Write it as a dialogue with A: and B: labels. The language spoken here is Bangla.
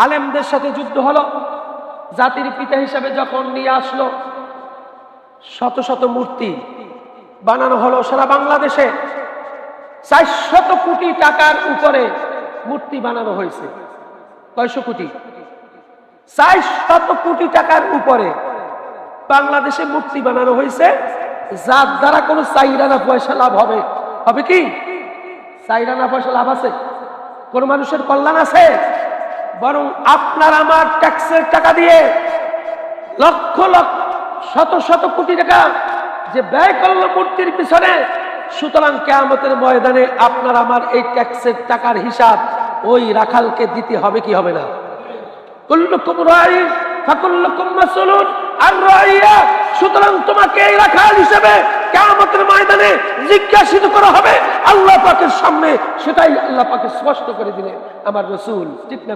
A: আলেমদের সাথে যুদ্ধ হলো। জাতির পিতা হিসাবে যখন নিয়ে আসলো, শত শত মূর্তি বানানো হলো সারা বাংলাদেশে। 400 কোটি টাকার উপরে মূর্তি বানানো হয়েছে। কয়শো কোটি? 400 কোটি টাকার উপরে বাংলাদেশে মূর্তি বানানো হয়েছে, যার দ্বারা কোনো চাইরানা পয়সা লাভ হবে? হবে কি? চাইরানা পয়সা লাভ আছে? কোন মানুষের কল্যাণ আছে? বরং আপনার আমার ট্যাক্সের টাকা দিয়ে লক্ষ লক্ষ শত শত কোটি টাকা যে ব্যয় করলো মূর্তির পিছনে, সুতরাং কিয়ামতের ময়দানে আপনার আমার এই ট্যাক্সের টাকার হিসাব ওই রাখালকে দিতে হবে কি হবে না? কুল্লুকুম রাঈন ফাকুল্লুকুম মাসউলুন আন রাইয়া। সুতরাং তোমাকে এই রাখাল হিসেবে কিয়ামতের ময়দানে জিজ্ঞাসিত করা হবে আল্লাহ পাকের সামনে। সেটাই আল্লাহ পাক স্পষ্ট করে দিলেন আমার রাসূল। ঠিক না?